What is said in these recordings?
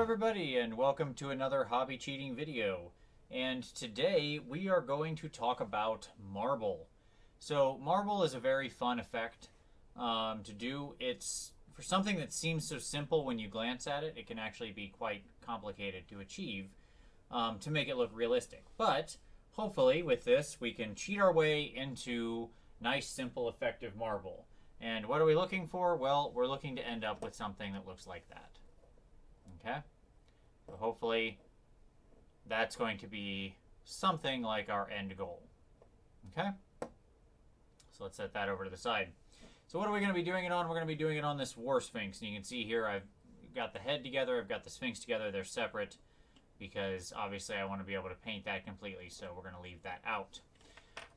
everybody, and welcome to another hobby cheating video. And today we are going to talk about marble. So marble is a very fun effect to do. It's for something that seems so simple when you glance at it, it can actually be quite complicated to achieve to make it look realistic. But hopefully with this we can cheat our way into nice, simple, effective marble. And what are we looking for? Well, we're looking to end up with something that looks like that. Okay, so hopefully that's going to be something like our end goal. Okay, so let's set that over to the side. So what are we going to be doing it on? We're going to be doing it on this war sphinx. And you can see here I've got the head together, I've got the sphinx together. They're separate because obviously I want to be able to paint that completely, so we're going to leave that out.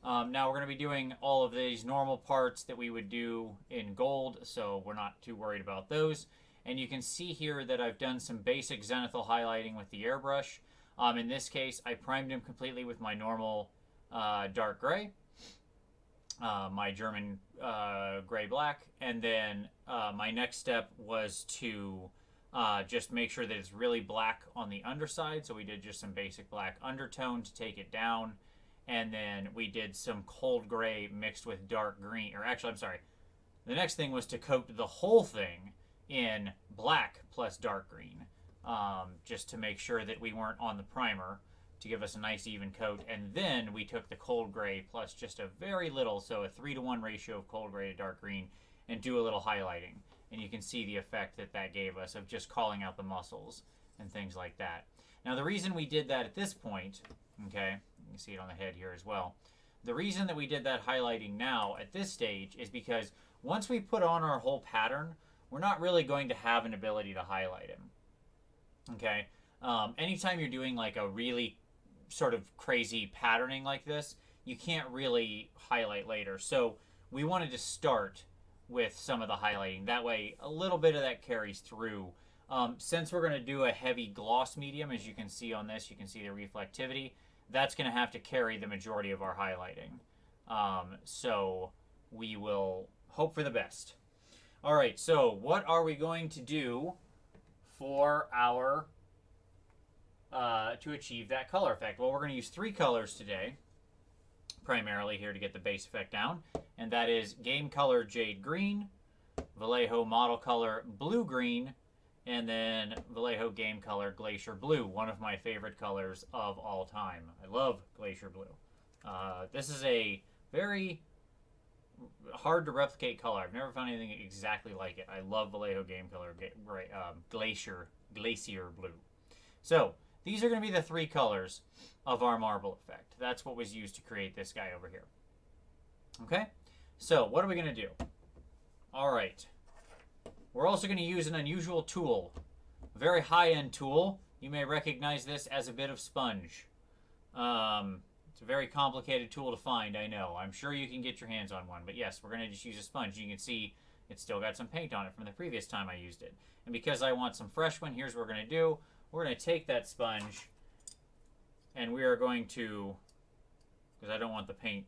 Now we're going to be doing all of these normal parts that we would do in gold, so we're not too worried about those. And you can see here that I've done some basic zenithal highlighting with the airbrush. In this case, I primed him completely with my normal dark gray, my German gray-black, and then my next step was to just make sure that it's really black on the underside. So we did just some basic black undertone to take it down, and then we did some cold gray mixed with dark green. Or actually, I'm sorry. The next thing was to coat the whole thing in black plus dark green, just to make sure that we weren't on the primer, to give us a nice even coat. And then we took the cold gray plus just a very little, so a 3-to-1 ratio of cold gray to dark green, and do a little highlighting. And you can see the effect that that gave us of just calling out the muscles and things like that. Now the reason we did that at this point, okay, you can see it on the head here as well. The reason that we did that highlighting now at this stage is because once we put on our whole pattern, we're not really going to have an ability to highlight him. Okay? Anytime you're doing like a really sort of crazy patterning like this, you can't really highlight later. So we wanted to start with some of the highlighting. That way, a little bit of that carries through. Since we're going to do a heavy gloss medium, as you can see on this, you can see the reflectivity. That's going to have to carry the majority of our highlighting. So we will hope for the best. All right, so what are we going to do for our, to achieve that color effect? Well, we're going to use 3 colors today, primarily here to get the base effect down. And that is Game Color Jade Green, Vallejo Model Color Blue Green, and then Vallejo Game Color Glacier Blue, one of my favorite colors of all time. I love Glacier Blue. This is a very hard to replicate color. I've never found anything exactly like it. I love Vallejo Game Color Glacier Blue. So these are going to be the 3 colors of our marble effect. That's what was used to create this guy over here. Okay, so what are we going to do? All right, we're also going to use an unusual tool, a very high-end tool. You may recognize this as a bit of sponge. It's a very complicated tool to find, I know. I'm sure you can get your hands on one, but yes, we're going to just use a sponge. You can see it's still got some paint on it from the previous time I used it. And because I want some fresh one, here's what we're going to do. We're going to take that sponge, and we are going to, because I don't want the paint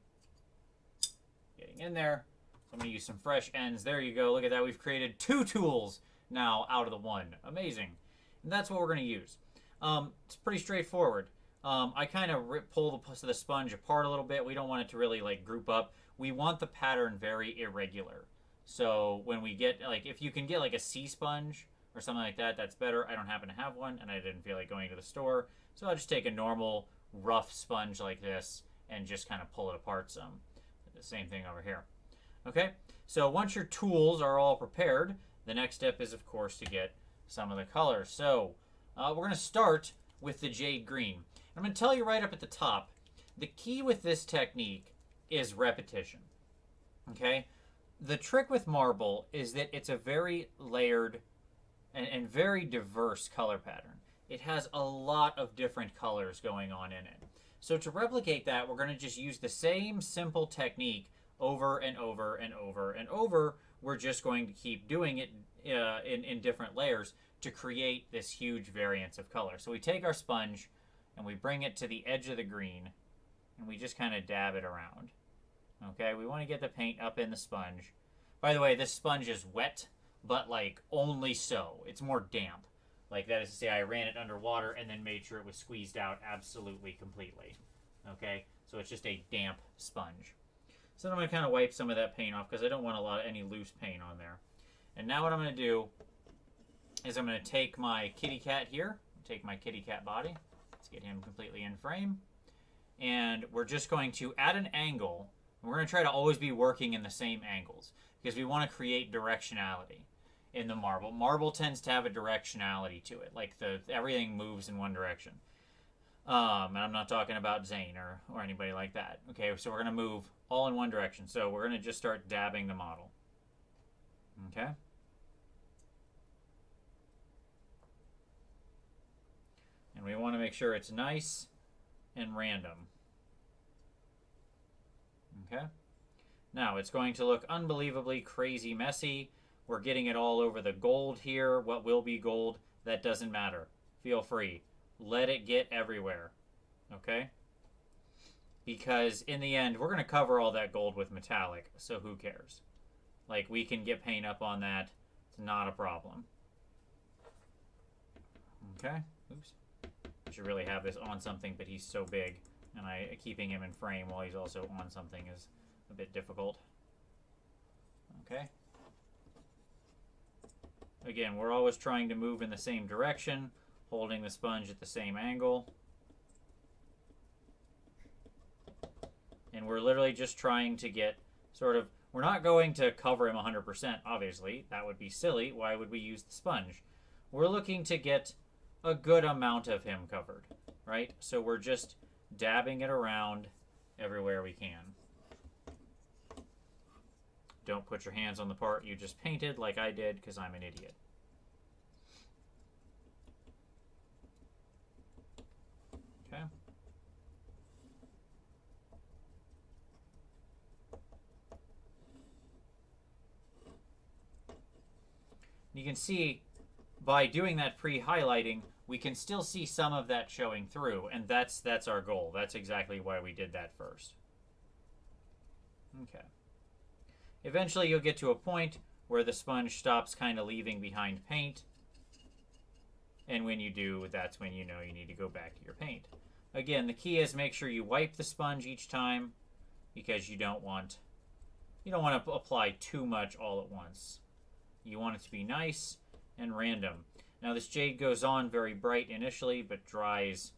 getting in there, so I'm going to use some fresh ends. There you go. Look at that. We've created 2 tools now out of the 1. Amazing. And that's what we're going to use. It's pretty straightforward. I kind of pull the sponge apart a little bit. We don't want it to really like group up. We want the pattern very irregular. So when we get, like, if you can get like a sea sponge or something like that, that's better. I don't happen to have one, and I didn't feel like going to the store. So I'll just take a normal rough sponge like this and just kind of pull it apart some. The same thing over here. Okay, so once your tools are all prepared, the next step is, of course, to get some of the colors. So we're going to start with the jade green. I'm going to tell you right up at the top, the key with this technique is repetition. Okay? The trick with marble is that it's a very layered and very diverse color pattern. It has a lot of different colors going on in it. So to replicate that, we're going to just use the same simple technique over and over and over and over. We're just going to keep doing it in different layers to create this huge variance of color. So we take our sponge and we bring it to the edge of the green, and we just kind of dab it around. Okay, we want to get the paint up in the sponge. By the way, this sponge is wet, but like only so. It's more damp. Like that is to say I ran it underwater and then made sure it was squeezed out absolutely completely. Okay, so it's just a damp sponge. So then I'm going to kind of wipe some of that paint off because I don't want any loose paint on there. And now what I'm going to do is I'm going to take my kitty cat here, take my kitty cat body. Let's get him completely in frame. And we're just going to add an angle. We're going to try to always be working in the same angles because we want to create directionality in the marble. Marble tends to have a directionality to it, like everything moves in one direction. And I'm not talking about Zane or anybody like that. Okay, so we're going to move all in one direction. So we're going to just start dabbing the model. Okay. And we want to make sure it's nice and random. Okay. Now it's going to look unbelievably crazy messy. We're getting it all over the gold here. What will be gold, that doesn't matter. Feel free. Let it get everywhere. Okay? Because in the end, we're going to cover all that gold with metallic, so who cares? Like, we can get paint up on that. It's not a problem. Okay? Oops. I should really have this on something, but he's so big, and keeping him in frame while he's also on something is a bit difficult. Okay? Again, we're always trying to move in the same direction, holding the sponge at the same angle. And we're literally just trying to get sort of, we're not going to cover him 100%, obviously. That would be silly. Why would we use the sponge? We're looking to get a good amount of him covered, right? So we're just dabbing it around everywhere we can. Don't put your hands on the part you just painted like I did, because I'm an idiot. Okay. You can see by doing that pre-highlighting, we can still see some of that showing through, and that's our goal. That's exactly why we did that first. Okay. Eventually you'll get to a point where the sponge stops kind of leaving behind paint. And when you do, that's when you know you need to go back to your paint. Again, the key is make sure you wipe the sponge each time because you don't want to apply too much all at once. You want it to be nice and random. Now this jade goes on very bright initially but dries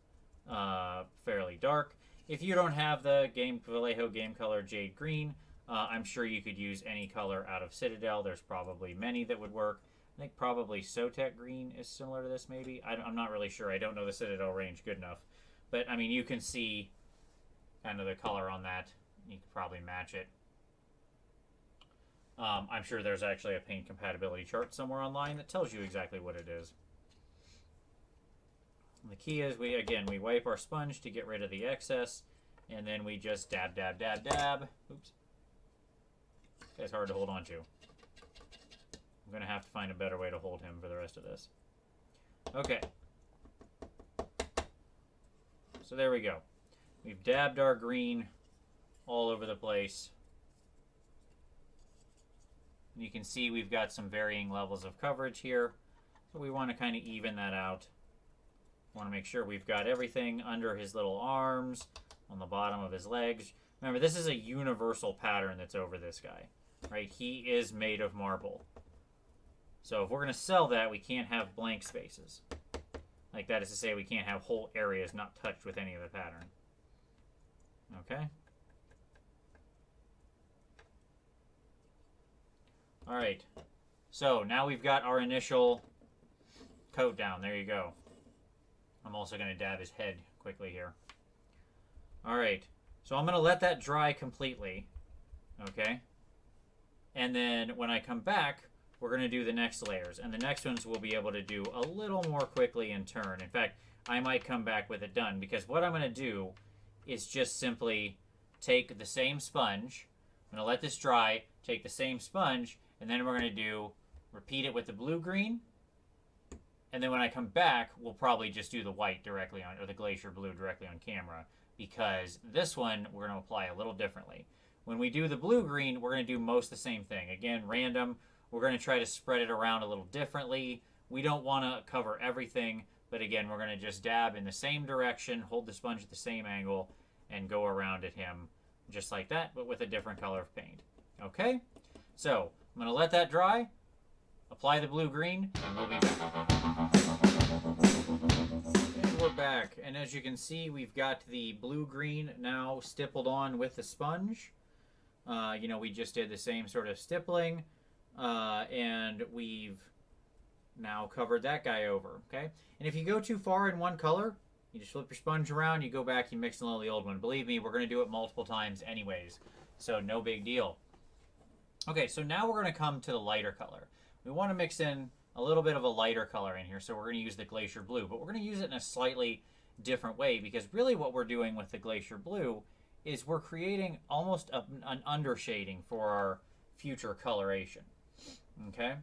fairly dark. If you don't have the Vallejo Game Color Jade Green, I'm sure you could use any color out of Citadel. There's probably many that would work. I think probably Sotek Green is similar to this, maybe. I'm not really sure. I don't know the Citadel range good enough. But, I mean, you can see kind of the color on that. You could probably match it. I'm sure there's actually a paint compatibility chart somewhere online that tells you exactly what it is. And the key is, we wipe our sponge to get rid of the excess. And then we just dab, dab, dab, dab. Oops. This guy's hard to hold on to. I'm going to have to find a better way to hold him for the rest of this. Okay. So there we go. We've dabbed our green all over the place. And you can see we've got some varying levels of coverage here. So we want to kind of even that out. We want to make sure we've got everything under his little arms, on the bottom of his legs. Remember, this is a universal pattern that's over this guy, right? He is made of marble. So if we're going to sell that, we can't have blank spaces. Like that is to say, we can't have whole areas not touched with any of the pattern. Okay? All right. So now we've got our initial coat down. There you go. I'm also going to dab his head quickly here. All right. So I'm going to let that dry completely. Okay? And then when I come back, we're going to do the next layers. And the next ones we'll be able to do a little more quickly in turn. In fact, I might come back with it done. Because what I'm going to do is just simply take the same sponge. I'm going to let this dry. Take the same sponge. And then we're going to repeat it with the blue-green. And then when I come back, we'll probably just do the white directly on, or the glacier blue directly on camera. Because this one, we're going to apply a little differently. When we do the blue-green, we're going to do most the same thing. Again, random. We're going to try to spread it around a little differently. We don't want to cover everything, but again, we're going to just dab in the same direction, hold the sponge at the same angle, and go around at him just like that, but with a different color of paint. Okay? So, I'm going to let that dry, apply the blue-green, and we'll be back. And we're back. And as you can see, we've got the blue-green now stippled on with the sponge. We just did the same sort of stippling, and we've now covered that guy over, okay? And if you go too far in one color, you just flip your sponge around, you go back, you mix in the old one. Believe me, we're going to do it multiple times anyways, so no big deal. Okay, so now we're going to come to the lighter color. We want to mix in a little bit of a lighter color in here, so we're going to use the Glacier Blue, but we're going to use it in a slightly different way, because really what we're doing with the Glacier Blue is we're creating almost an undershading for our future coloration, okay?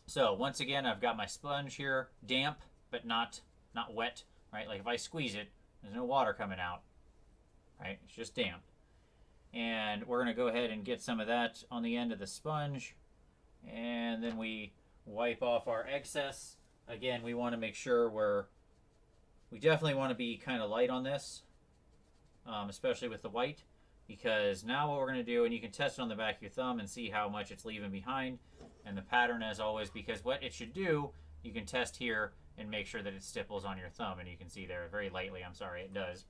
So once again, I've got my sponge here, damp, but not wet, right? Like if I squeeze it, there's no water coming out, right? It's just damp. And we're going to go ahead and get some of that on the end of the sponge. And then we wipe off our excess. Again, we want to make sure we definitely want to be kind of light on this, especially with the white, because now what we're going to do, and you can test it on the back of your thumb and see how much it's leaving behind. And the pattern, as always, because what it should do, you can test here and make sure that it stipples on your thumb, and you can see there very lightly. I'm sorry, it does.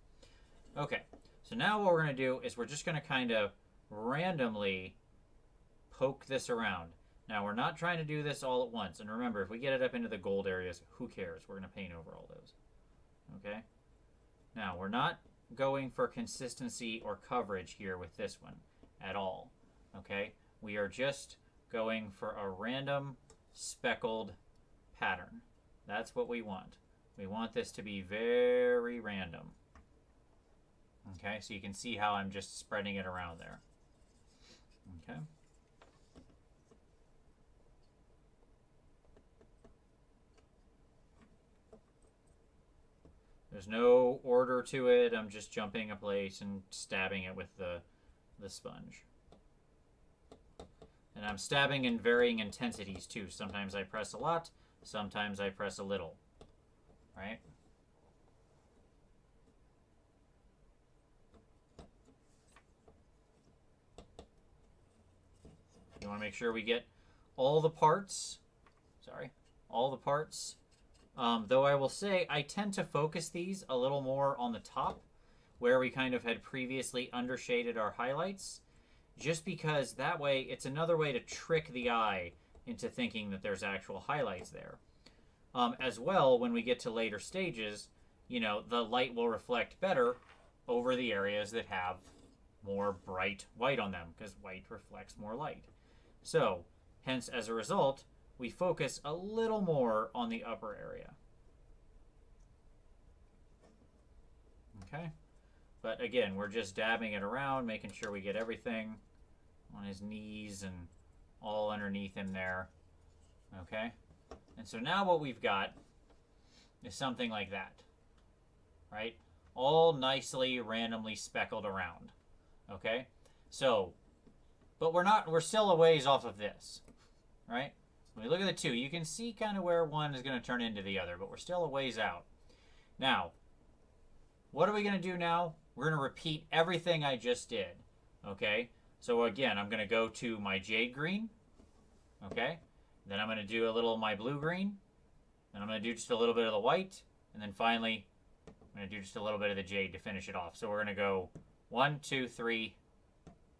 Okay, so now what we're going to do is we're just going to kind of randomly poke this around. Now, we're not trying to do this all at once. And remember, if we get it up into the gold areas, who cares? We're going to paint over all those. Okay? Now, we're not going for consistency or coverage here with this one at all. Okay? We are just going for a random speckled pattern. That's what we want. We want this to be very random. Okay, so you can see how I'm just spreading it around there. Okay. There's no order to it. I'm just jumping a place and stabbing it with the sponge. And I'm stabbing in varying intensities too. Sometimes I press a lot, sometimes I press a little, right? You want to make sure we get all the parts. Sorry, all the parts. Though I will say I tend to focus these a little more on the top, where we kind of had previously undershaded our highlights, just because that way it's another way to trick the eye into thinking that there's actual highlights there. As well, when we get to later stages, the light will reflect better over the areas that have more bright white on them, because white reflects more light. So, hence, as a result, we focus a little more on the upper area. Okay? But again, we're just dabbing it around, making sure we get everything on his knees and all underneath him there. Okay? And so now what we've got is something like that. Right? All nicely, randomly speckled around. Okay? So, but we're still a ways off of this. Right? When we look at the two, you can see kind of where one is going to turn into the other, but we're still a ways out. Now, what are we going to do now? We're going to repeat everything I just did. Okay? So again, I'm going to go to my jade green. Okay? Then I'm going to do a little of my blue green. Then I'm going to do just a little bit of the white. And then finally, I'm going to do just a little bit of the jade to finish it off. So we're going to go 1, 2, 3,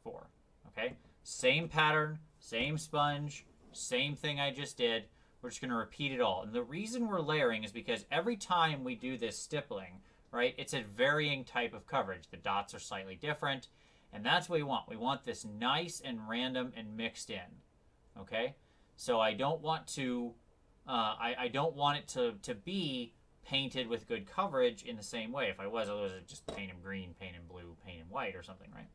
4. Okay? Same pattern, same sponge, same thing I just did. We're just going to repeat it all. And the reason we're layering is because every time we do this stippling, right, it's a varying type of coverage. The dots are slightly different. And that's what we want. We want this nice and random and mixed in. Okay? So I don't want to, I don't want it to be painted with good coverage in the same way. If I was, otherwise I'd just paint him green, paint him blue, paint him white or something, right?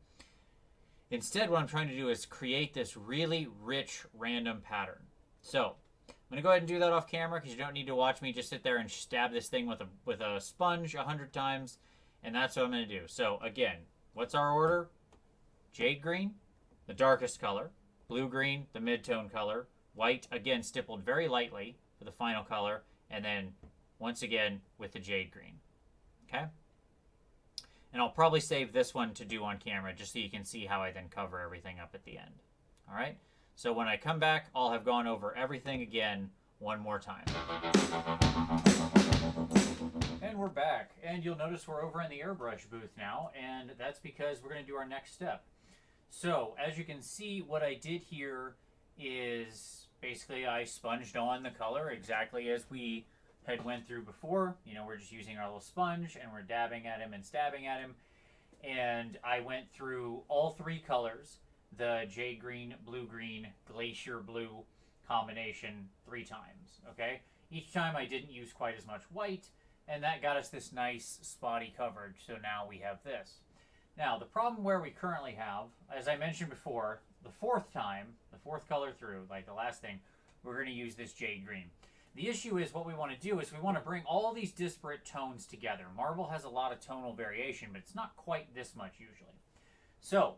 Instead, what I'm trying to do is create this really rich, random pattern. So, I'm going to go ahead and do that off camera because you don't need to watch me just sit there and stab this thing with a sponge 100 times. And that's what I'm going to do. So, again, what's our order? Jade green, the darkest color. Blue green, the mid-tone color. White, again, stippled very lightly for for the final color, and then once again with the jade green. Okay? And I'll probably save this one to do on camera just so you can see how I then cover everything up at the end. All right? So when I come back, I'll have gone over everything again one more time. And we're back. And you'll notice we're over in the airbrush booth now, and that's because we're going to do our next step. So as you can see, what I did here is basically I sponged on the color exactly as we had went through before. You know, we're just using our little sponge and we're dabbing at him and stabbing at him. And I went through all three colors, the jade green, blue green, glacier blue combination 3 times, okay? Each time I didn't use quite as much white, and that got us this nice spotty coverage, so now we have this. Now, the problem where we currently have, as I mentioned before, the 4th time, the 4th color through, like the last thing, we're going to use this jade green. The issue is what we want to do is we want to bring all these disparate tones together. Marble has a lot of tonal variation, but it's not quite this much usually. So,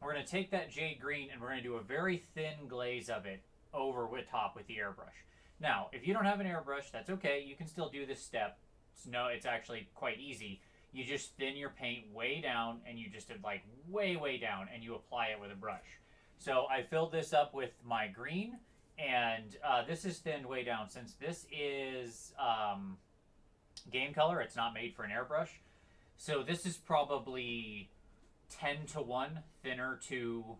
we're going to take that jade green and we're going to do a very thin glaze of it over with top with the airbrush. Now, if you don't have an airbrush, that's okay. You can still do this step. It's actually quite easy. You just thin your paint way down, and you just like way down, and you apply it with a brush. So I filled this up with my green, and this is thinned way down. Since this is game color, it's not made for an airbrush. So this is probably 10-to-1 thinner to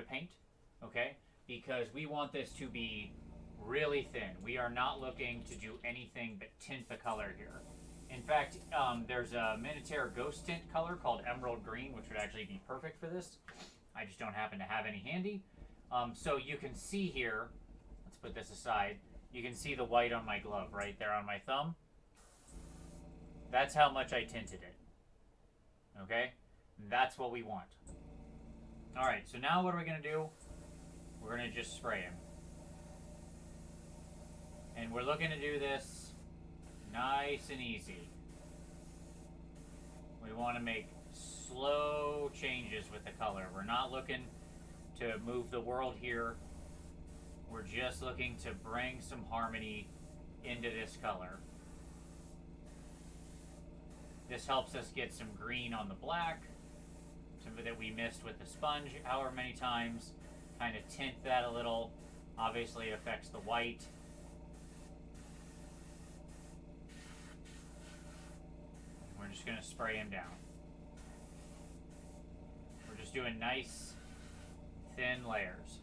paint, okay? Because we want this to be really thin. We are not looking to do anything but tint the color here. In fact, there's a Minotaur Ghost Tint color called Emerald Green, which would actually be perfect for this. I just don't happen to have any handy. So you can see here, let's put this aside, you can see the white on my glove right there on my thumb. That's how much I tinted it. Okay? That's what we want. Alright, so now what are we going to do? We're going to just spray him. And we're looking to do this nice and easy. We want to make slow changes with the color. We're not looking to move the world here. We're just looking to bring some harmony into this color. This helps us get some green on the black that we missed with the sponge however many times. Kind of tint that a little. Obviously it affects the white. We're just going to spray him down. We're just doing nice thin layers.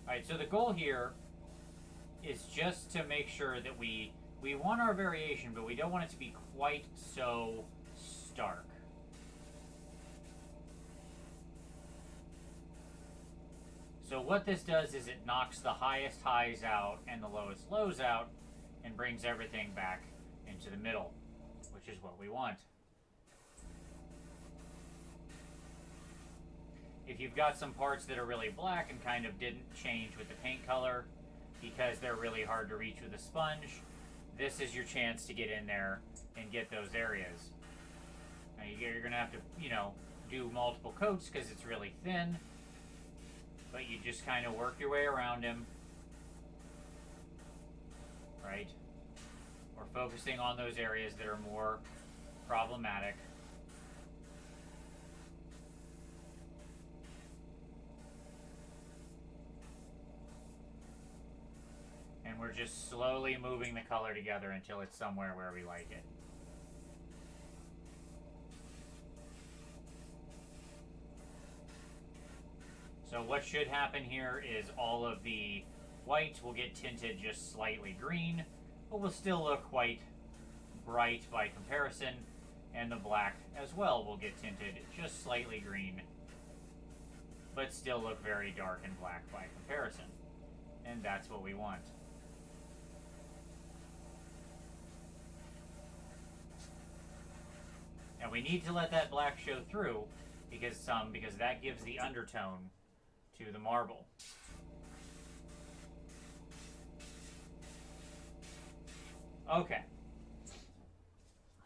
Alright, so the goal here is just to make sure that we want our variation, but we don't want it to be quite so stark. So what this does is it knocks the highest highs out and the lowest lows out and brings everything back into the middle, which is what we want. If you've got some parts that are really black and kind of didn't change with the paint color because they're really hard to reach with a sponge, this is your chance to get in there and get those areas. Now you're going to have to, do multiple coats because it's really thin, but you just kind of work your way around him, right? We're focusing on those areas that are more problematic. And we're just slowly moving the color together until it's somewhere where we like it. So what should happen here is all of the white will get tinted just slightly green, but will still look quite bright by comparison, and the black as well will get tinted just slightly green, but still look very dark and black by comparison. And that's what we want. And we need to let that black show through because that gives the undertone to the marble. Okay.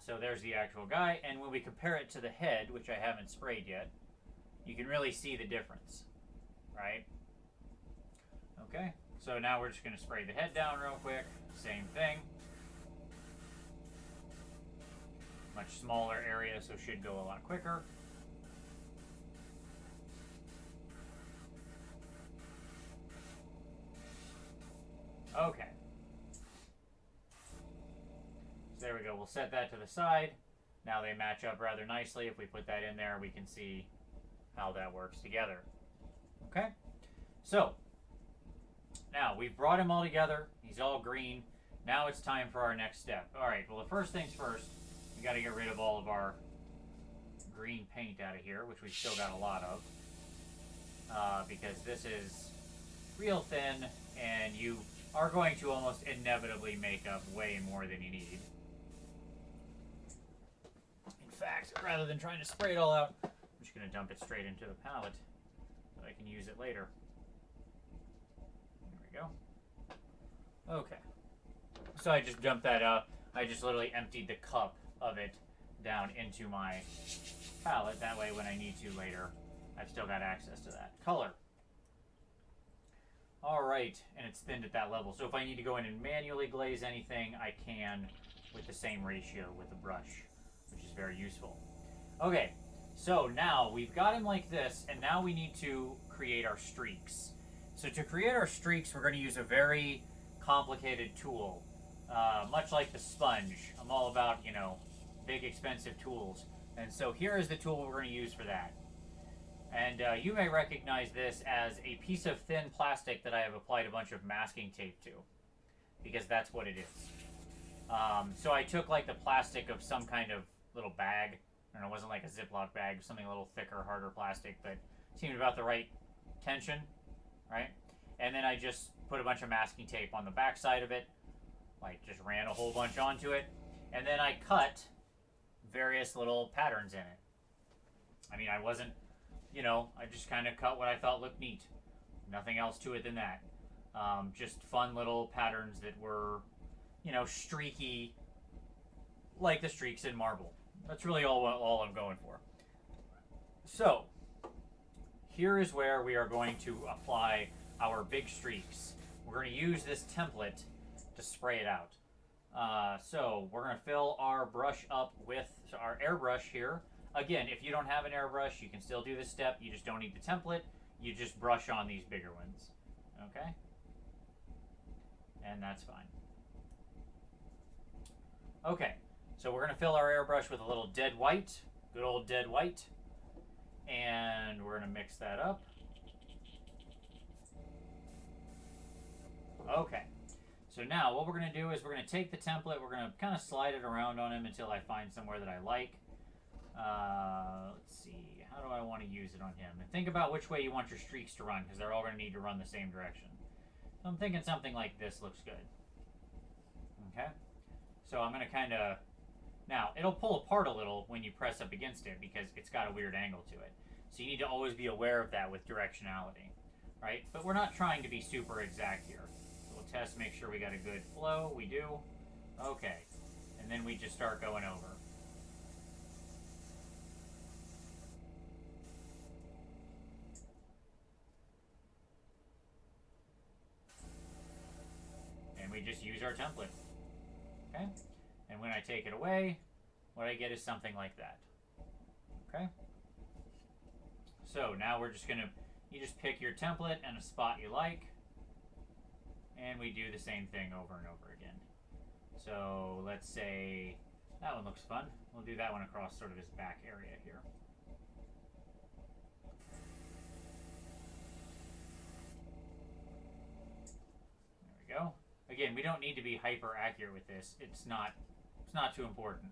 So there's the actual guy, and when we compare it to the head, which I haven't sprayed yet, you can really see the difference, right? Okay, so now we're just going to spray the head down real quick. Same thing. Much smaller area, so should go a lot quicker. Okay. So there we go. We'll set that to the side. Now they match up rather nicely. If we put that in there, we can see how that works together. Okay? So, now we've brought him all together. He's all green. Now it's time for our next step. Alright, well the first things first, we got to get rid of all of our green paint out of here, which we've still got a lot of. Because this is real thin, and you are going to almost inevitably make up way more than you need. In fact, rather than trying to spray it all out, I'm just going to dump it straight into the palette so I can use it later. There we go. Okay. So I just dumped that out. I just literally emptied the cup of it down into my palette. That way when I need to later, I've still got access to that color. Alright, and it's thinned at that level. So if I need to go in and manually glaze anything, I can with the same ratio with the brush, which is very useful. Okay, so now we've got him like this, and now we need to create our streaks. So to create our streaks, we're going to use a very complicated tool. Much like the sponge. I'm all about, you know, big expensive tools. And so here is the tool we're going to use for that. And you may recognize this as a piece of thin plastic that I have applied a bunch of masking tape to, because that's what it is. So I took like the plastic of some kind of little bag, and it wasn't like a Ziploc bag, something a little thicker, harder plastic, but seemed about the right tension, right? And then I just put a bunch of masking tape on the back side of it, like just ran a whole bunch onto it, and then I cut various little patterns in it. I mean, I wasn't, you know, I just kind of cut what I thought looked neat. Nothing else to it than that. Just fun little patterns that were, you know, streaky, like the streaks in marble. That's really all I'm going for. So, here is where we are going to apply our big streaks. We're going to use this template to spray it out. So, we're going to fill our brush up with our airbrush here. Again, if you don't have an airbrush, you can still do this step. You just don't need the template. You just brush on these bigger ones. Okay? And that's fine. Okay, so we're going to fill our airbrush with a little dead white. Good old dead white. And we're going to mix that up. Okay. So now what we're going to do is we're going to take the template. We're going to kind of slide it around on him until I find somewhere that I like. Let's see, how do I want to use it on him? And think about which way you want your streaks to run, because they're all going to need to run the same direction. So I'm thinking something like this looks good. Okay? So I'm going to kind of... Now, it'll pull apart a little when you press up against it, because it's got a weird angle to it. So you need to always be aware of that with directionality. Right? But we're not trying to be super exact here. So we'll test, make sure we got a good flow. We do. Okay. And then we just start going over. And we just use our template. Okay? And when I take it away, what I get is something like that. Okay? So now we're just going to, you just pick your template and a spot you like. And we do the same thing over and over again. So let's say, that one looks fun. We'll do that one across sort of his back area here. There we go. Again, we don't need to be hyper accurate with this. It's not too important.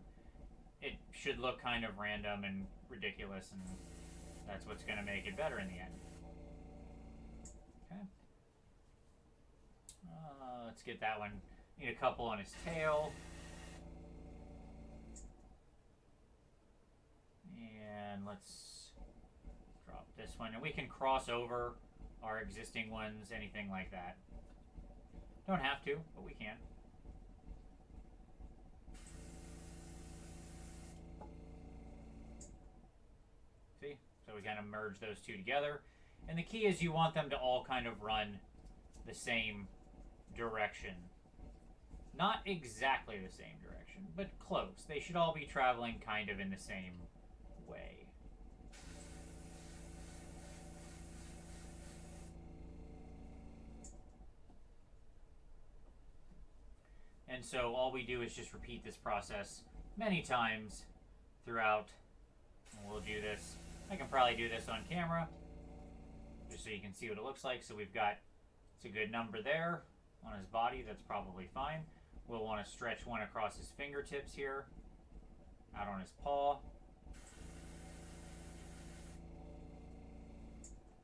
It should look kind of random and ridiculous, and that's what's going to make it better in the end. Okay. Let's get that one. Need a couple on his tail. And let's drop this one. And we can cross over our existing ones, anything like that. Don't have to, but we can. See? So we kind of merge those two together. And the key is you want them to all kind of run the same direction. Not exactly the same direction, but close. They should all be traveling kind of in the same way. And so all we do is just repeat this process many times throughout. And we'll do this. I can probably do this on camera, just so you can see what it looks like. So we've got, it's a good number there on his body. That's probably fine. We'll want to stretch one across his fingertips here, out on his paw.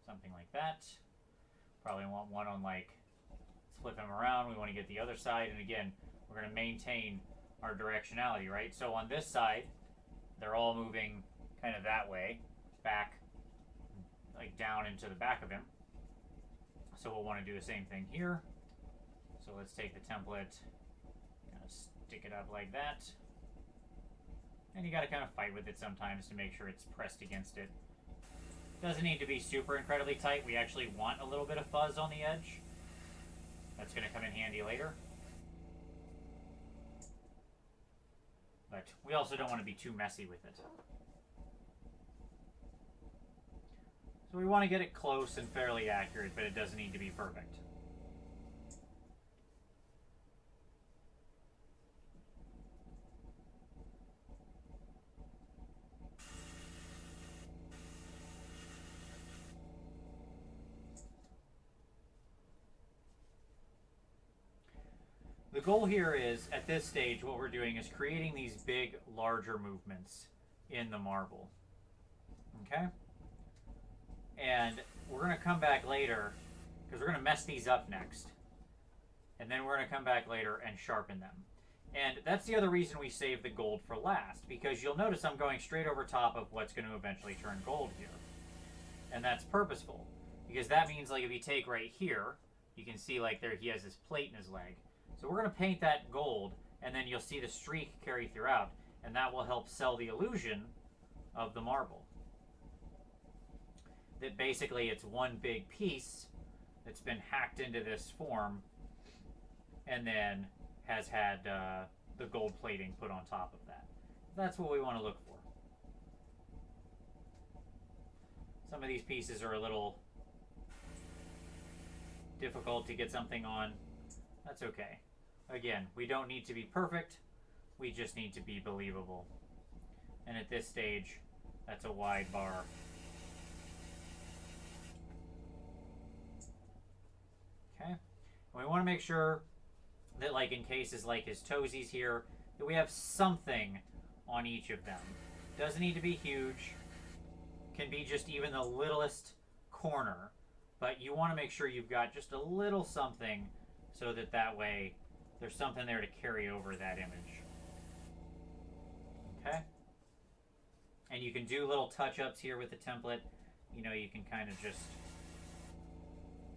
Something like that. Probably want one on, like, let's flip him around. We want to get the other side. And again, we're going to maintain our directionality, right? So on this side, they're all moving kind of that way, back, like down into the back of him. So we'll want to do the same thing here. So let's take the template, kind of stick it up like that. And you got to kind of fight with it sometimes to make sure it's pressed against it. Doesn't need to be super incredibly tight. We actually want a little bit of fuzz on the edge. That's going to come in handy later. But we also don't want to be too messy with it. So we want to get it close and fairly accurate, but it doesn't need to be perfect. The goal here is, at this stage, what we're doing is creating these big, larger movements in the marble. Okay? And we're going to come back later, because we're going to mess these up next. And then we're going to come back later and sharpen them. And that's the other reason we save the gold for last, because you'll notice I'm going straight over top of what's going to eventually turn gold here. And that's purposeful, because that means, like, if you take right here, you can see, like, there he has this plate in his leg. So we're going to paint that gold, and then you'll see the streak carry throughout, and that will help sell the illusion of the marble. That basically it's one big piece that's been hacked into this form, and then has had the gold plating put on top of that. That's what we want to look for. Some of these pieces are a little difficult to get something on. That's okay. Again, we don't need to be perfect. We just need to be believable. And at this stage, that's a wide bar. Okay. And we want to make sure that, like in cases like his toesies here, that we have something on each of them. Doesn't need to be huge. Can be just even the littlest corner. But you want to make sure you've got just a little something, so that that way there's something there to carry over that image. Okay? And you can do little touch-ups here with the template. You know, you can kind of just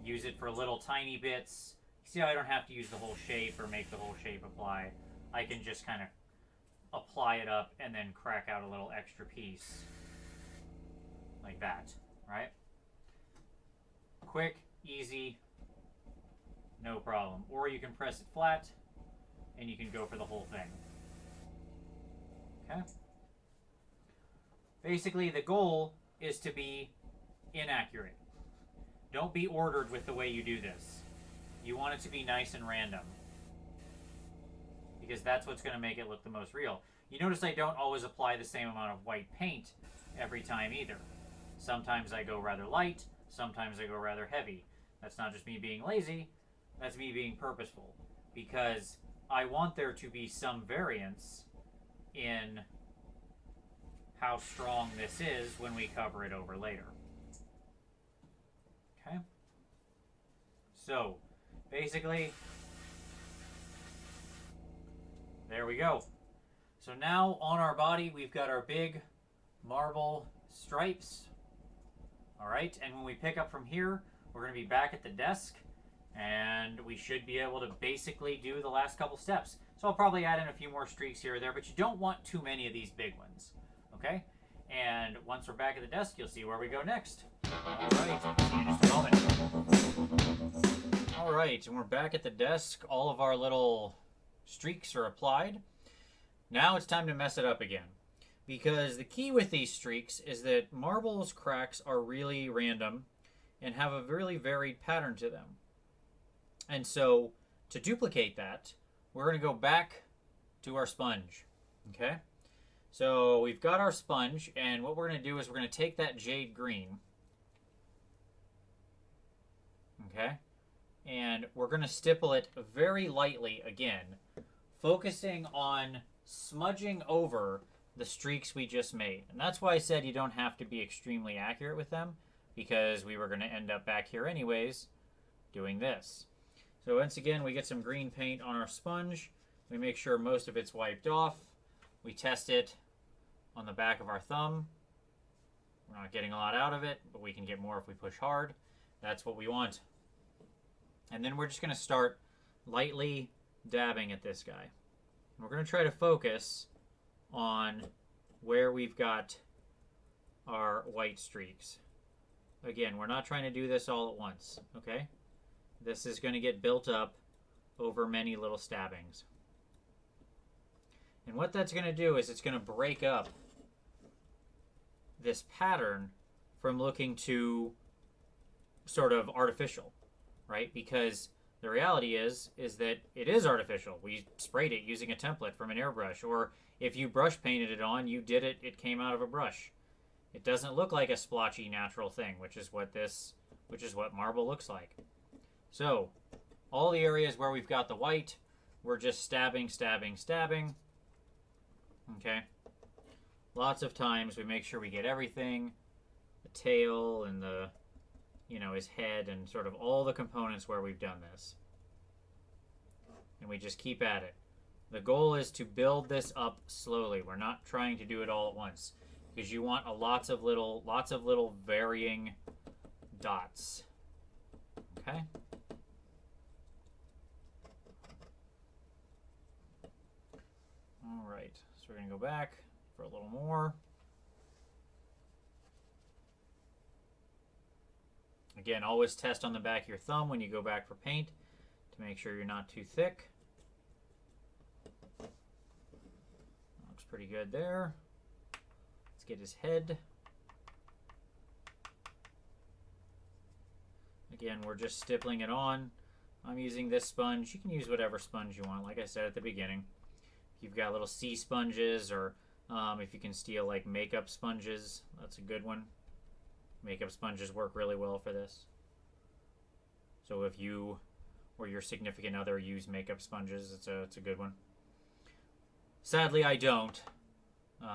use it for little tiny bits. See how I don't have to use the whole shape or make the whole shape apply. I can just kind of apply it up and then crack out a little extra piece. Like that, right? Quick, easy, no problem. Or you can press it flat and you can go for the whole thing. Okay? Basically, the goal is to be inaccurate. Don't be ordered with the way you do this. You want it to be nice and random, because that's what's going to make it look the most real. You notice I don't always apply the same amount of white paint every time either. Sometimes I go rather light, sometimes I go rather heavy. That's not just me being lazy, that's me being purposeful, because I want there to be some variance in how strong this is when we cover it over later. Okay? So, basically, there we go. So now on our body, we've got our big marble stripes. All right, and when we pick up from here, we're going to be back at the desk, and we should be able to basically do the last couple steps. So I'll probably add in a few more streaks here or there, but you don't want too many of these big ones, okay? And once we're back at the desk, you'll see where we go next. All right, see you in just a moment. All right, and we're back at the desk. All of our little streaks are applied. Now it's time to mess it up again. Because the key with these streaks is that marbles cracks are really random and have a really varied pattern to them. And so to duplicate that, we're going to go back to our sponge. Okay? So we've got our sponge, and what we're going to do is we're going to take that jade green. Okay? And we're going to stipple it very lightly again, focusing on smudging over the streaks we just made. And that's why I said you don't have to be extremely accurate with them, because we were going to end up back here anyways doing this. So once again, we get some green paint on our sponge. We make sure most of it's wiped off. We test it on the back of our thumb. We're not getting a lot out of it, but we can get more if we push hard. That's what we want. And then we're just going to start lightly dabbing at this guy. We're going to try to focus on where we've got our white streaks. Again, we're not trying to do this all at once, okay? This is going to get built up over many little stabbings. And what that's going to do is it's going to break up this pattern from looking too sort of artificial, right? Because the reality is that it is artificial. We sprayed it using a template from an airbrush, or if you brush painted it on, you did it, it came out of a brush. It doesn't look like a splotchy natural thing, which is what marble looks like. So, all the areas where we've got the white, we're just stabbing, stabbing, stabbing. Okay? Lots of times we make sure we get everything, the tail and the, his head and sort of all the components where we've done this. And we just keep at it. The goal is to build this up slowly. We're not trying to do it all at once, because you want lots of little varying dots. Okay? All right, so we're going to go back for a little more. Again, always test on the back of your thumb when you go back for paint to make sure you're not too thick. Looks pretty good there. Let's get his head. Again, we're just stippling it on. I'm using this sponge. You can use whatever sponge you want, like I said at the beginning. If you've got little sea sponges, or if you can steal like makeup sponges, that's a good one. Makeup sponges work really well for this. So if you or your significant other use makeup sponges, it's a good one. Sadly, I don't.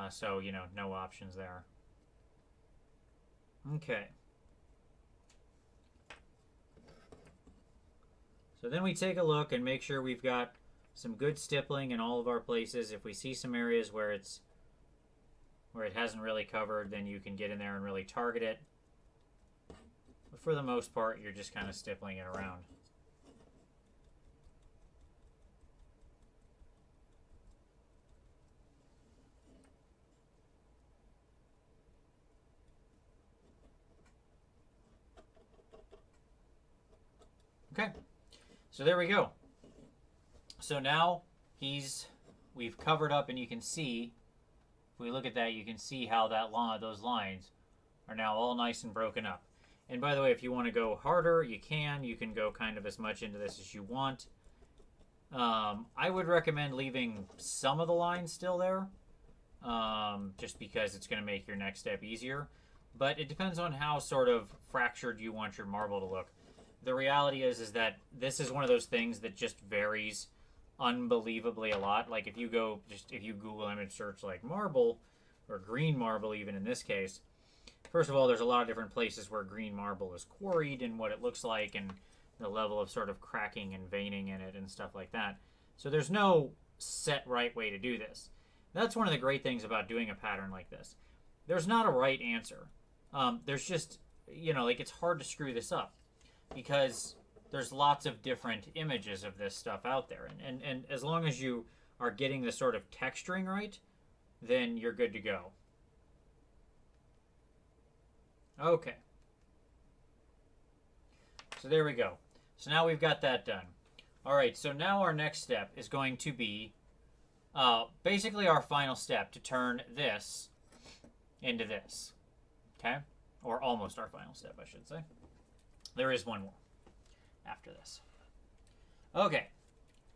So, no options there. Okay. So then we take a look and make sure we've got some good stippling in all of our places. If we see some areas where it hasn't really covered, then you can get in there and really target it. But for the most part, you're just kind of stippling it around. Okay, so there we go. So now we've covered up, and you can see, if we look at that, you can see how those lines are now all nice and broken up. And by the way, if you want to go harder, you can go kind of as much into this as you want. I would recommend leaving some of the lines still there, just because it's going to make your next step easier. But it depends on how sort of fractured you want your marble to look. The reality is that this is one of those things that just varies unbelievably a lot. Like if you Google image search like marble, or green marble even in this case, first of all, there's a lot of different places where green marble is quarried and what it looks like and the level of sort of cracking and veining in it and stuff like that. So there's no set right way to do this. That's one of the great things about doing a pattern like this. There's not a right answer. There's just, it's hard to screw this up because there's lots of different images of this stuff out there. And as long as you are getting the sort of texturing right, then you're good to go. Okay. So there we go. So now we've got that done. All right, so now our next step is going to be basically our final step to turn this into this. Okay? Or almost our final step, I should say. There is one more after this. Okay,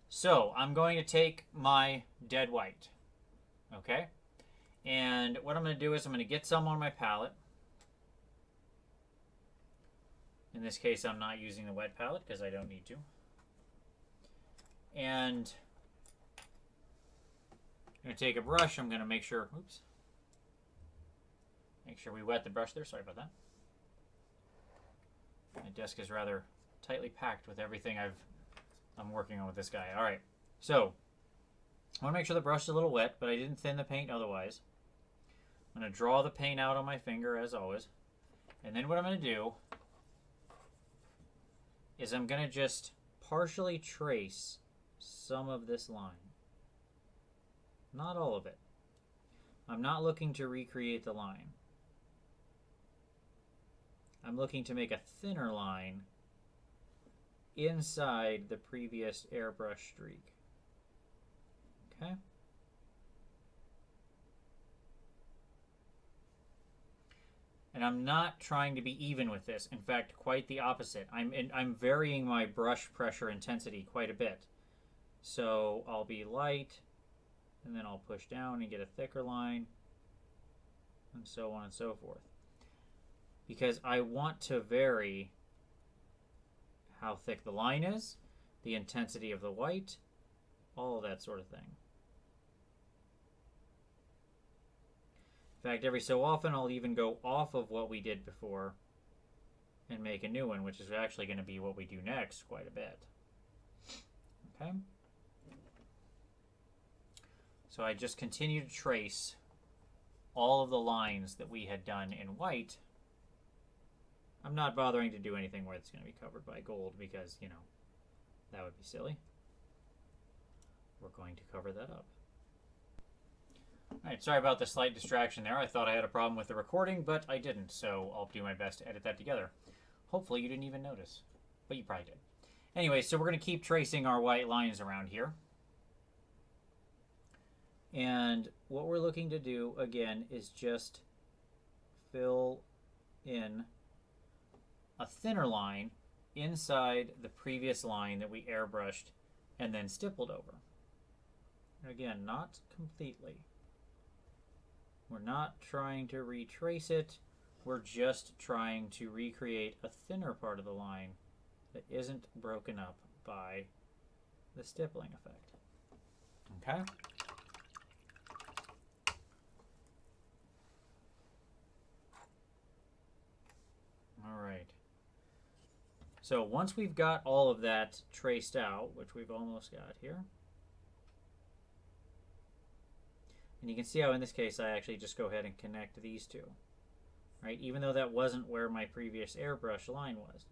so I'm going to take my dead white. Okay? And what I'm going to do is I'm going to get some on my palette. In this case, I'm not using the wet palette because I don't need to. And I'm going to take a brush. I'm going to make sure, make sure we wet the brush there. Sorry about that. My desk is rather tightly packed with everything I'm working on with this guy. All right, so I want to make sure the brush is a little wet, but I didn't thin the paint otherwise. I'm going to draw the paint out on my finger as always. And then what I'm going to do is I'm going to just partially trace some of this line. Not all of it. I'm not looking to recreate the line. I'm looking to make a thinner line inside the previous airbrush streak. Okay? And I'm not trying to be even with this. In fact, quite the opposite. I'm varying my brush pressure intensity quite a bit. So I'll be light, and then I'll push down and get a thicker line, and so on and so forth. Because I want to vary how thick the line is, the intensity of the white, all of that sort of thing. In fact, every so often I'll even go off of what we did before and make a new one, which is actually going to be what we do next quite a bit. Okay? So I just continue to trace all of the lines that we had done in white. I'm not bothering to do anything where it's going to be covered by gold because, you know, that would be silly. We're going to cover that up. Alright, sorry about the slight distraction there. I thought I had a problem with the recording, but I didn't, so I'll do my best to edit that together. Hopefully you didn't even notice, but you probably did. Anyway, so we're going to keep tracing our white lines around here. And what we're looking to do, again, is just fill in a thinner line inside the previous line that we airbrushed and then stippled over. Again, not completely. We're not trying to retrace it. We're just trying to recreate a thinner part of the line that isn't broken up by the stippling effect. Okay? All right. So once we've got all of that traced out, which we've almost got here, and you can see how in this case I actually just go ahead and connect these two. Right? Even though that wasn't where my previous airbrush line was.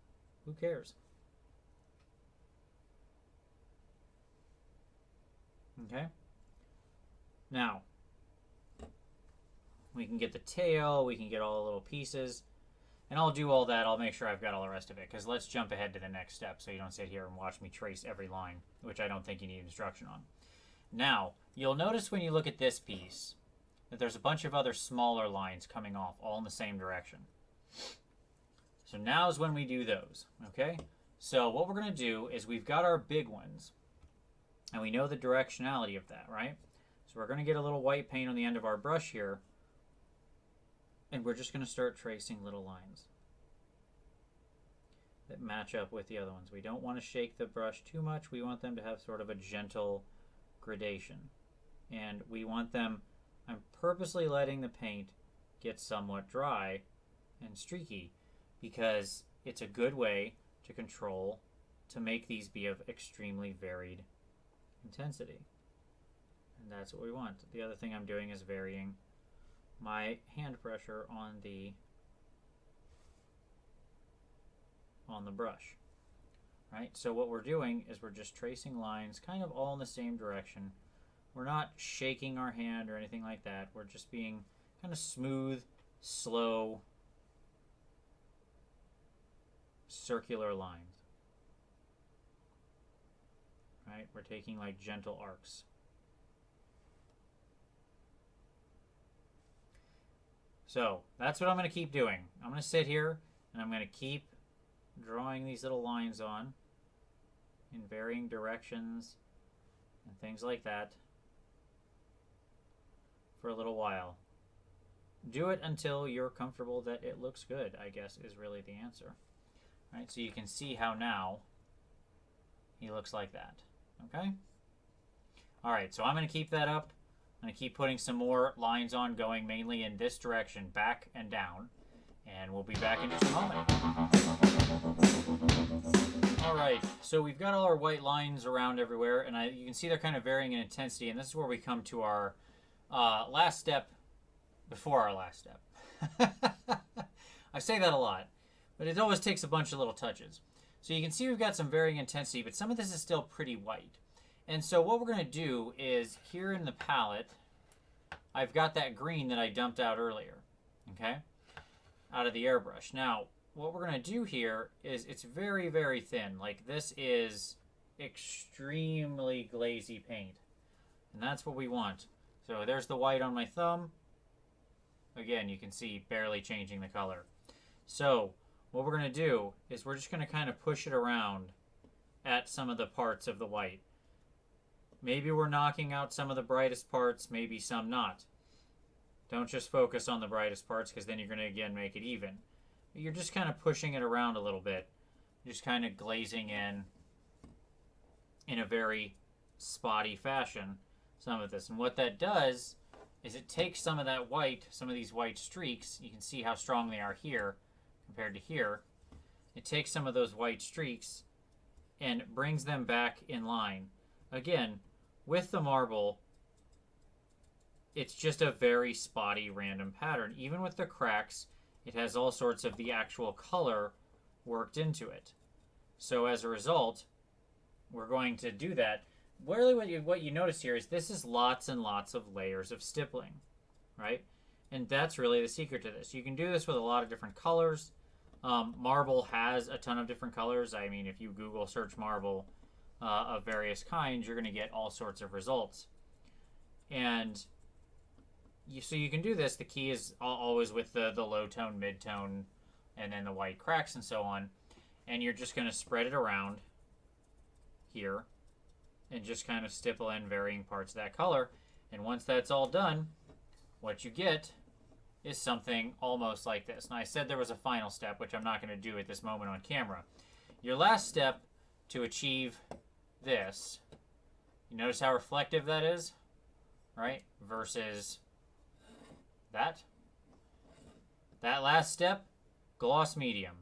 Who cares? Okay? Now, we can get the tail, we can get all the little pieces, and I'll do all that. I'll make sure I've got all the rest of it, because let's jump ahead to the next step so you don't sit here and watch me trace every line, which I don't think you need instruction on. Now, you'll notice when you look at this piece that there's a bunch of other smaller lines coming off all in the same direction. So now's when we do those, okay? So what we're going to do is we've got our big ones, and we know the directionality of that, right? So we're going to get a little white paint on the end of our brush here, and we're just going to start tracing little lines that match up with the other ones. We don't want to shake the brush too much. We want them to have sort of a gentle gradation. And we want them, I'm purposely letting the paint get somewhat dry and streaky because it's a good way to control, to make these be of extremely varied intensity. And that's what we want. The other thing I'm doing is varying my hand pressure on the brush. Right? So what we're doing is we're just tracing lines kind of all in the same direction. We're not shaking our hand or anything like that. We're just being kind of smooth, slow, circular lines. Right? We're taking like gentle arcs. So that's what I'm going to keep doing. I'm going to sit here and I'm going to keep drawing these little lines on in varying directions and things like that for a little while. Do it until you're comfortable that it looks good, I guess, is really the answer. All right, so you can see how now he looks like that. Okay? All right, so I'm going to keep that up. I'm going to keep putting some more lines on, going mainly in this direction, back and down. And we'll be back in just a moment. All right, so we've got all our white lines around everywhere, and you can see they're kind of varying in intensity, and this is where we come to our last step before our last step. I say that a lot, but it always takes a bunch of little touches. So you can see we've got some varying intensity, but some of this is still pretty white. And so what we're going to do is, here in the palette, I've got that green that I dumped out earlier, okay, out of the airbrush. Now, what we're going to do here is it's very, very thin. Like, this is extremely glazy paint, and that's what we want. So there's the white on my thumb. Again, you can see barely changing the color. So what we're going to do is we're just going to kind of push it around at some of the parts of the white. Maybe we're knocking out some of the brightest parts, maybe some not. Don't just focus on the brightest parts, because then you're going to, again, make it even. You're just kind of pushing it around a little bit. Just kind of glazing in a very spotty fashion, some of this. And what that does is it takes some of that white, some of these white streaks. You can see how strong they are here compared to here. It takes some of those white streaks and brings them back in line. Again, with the marble, it's just a very spotty random pattern. Even with the cracks, it has all sorts of the actual color worked into it. So as a result, we're going to do that. Really what you notice here is this is lots and lots of layers of stippling, right? And that's really the secret to this. You can do this with a lot of different colors. Marble has a ton of different colors. I mean, if you Google search marble of various kinds, you're going to get all sorts of results. And so you can do this. The key is always with the low tone, mid tone, and then the white cracks and so on. And you're just going to spread it around here and just kind of stipple in varying parts of that color. And once that's all done, what you get is something almost like this. And I said there was a final step, which I'm not going to do at this moment on camera. Your last step to achieve this, you notice how reflective that is, right? Versus that. That last step, gloss medium.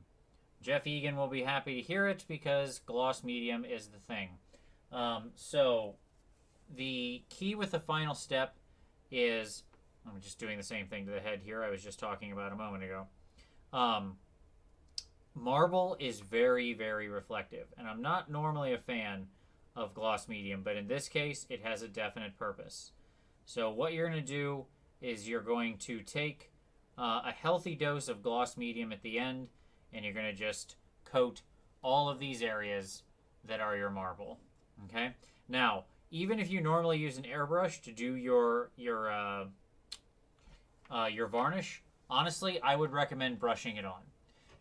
Jeff Egan will be happy to hear it because gloss medium is the thing. So the key with the final step is, I'm just doing the same thing to the head here I was just talking about a moment ago. Marble is very, very reflective, and I'm not normally a fan of gloss medium, but in this case, it has a definite purpose. So what you're going to do is you're going to take a healthy dose of gloss medium at the end, and you're going to just coat all of these areas that are your marble. Okay? Now, even if you normally use an airbrush to do your varnish, honestly, I would recommend brushing it on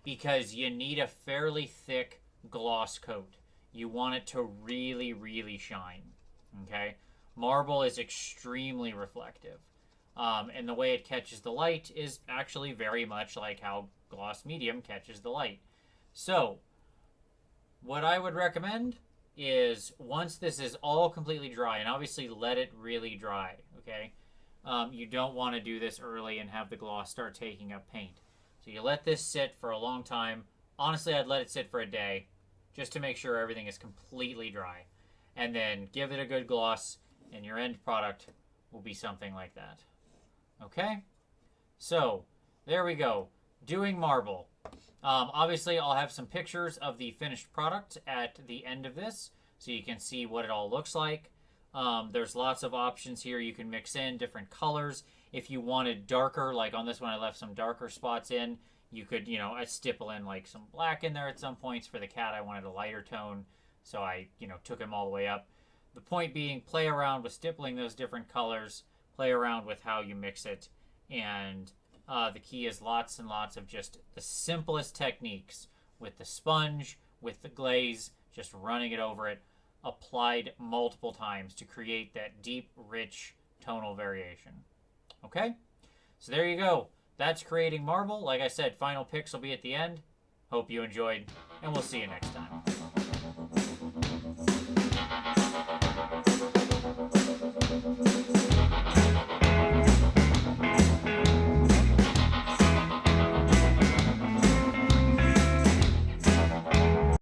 because you need a fairly thick gloss coat. You want it to really, really shine. Okay? Marble is extremely reflective. And the way it catches the light is actually very much like how gloss medium catches the light. So, what I would recommend is once this is all completely dry, and obviously let it really dry, okay? You don't want to do this early and have the gloss start taking up paint. So you let this sit for a long time. Honestly, I'd let it sit for a day just to make sure everything is completely dry. And then give it a good gloss, and your end product will be something like that. Okay? So, there we go. Doing marble. Obviously, I'll have some pictures of the finished product at the end of this, so you can see what it all looks like. There's lots of options here. You can mix in different colors. If you wanted darker, like on this one I left some darker spots in, You could, I stipple in like some black in there at some points. For the cat, I wanted a lighter tone, so I, took him all the way up. The point being, play around with stippling those different colors, play around with how you mix it, and the key is lots and lots of just the simplest techniques with the sponge, with the glaze, just running it over it, applied multiple times to create that deep, rich tonal variation. Okay? So there you go. That's creating marble. Like I said, final picks will be at the end. Hope you enjoyed, and we'll see you next time.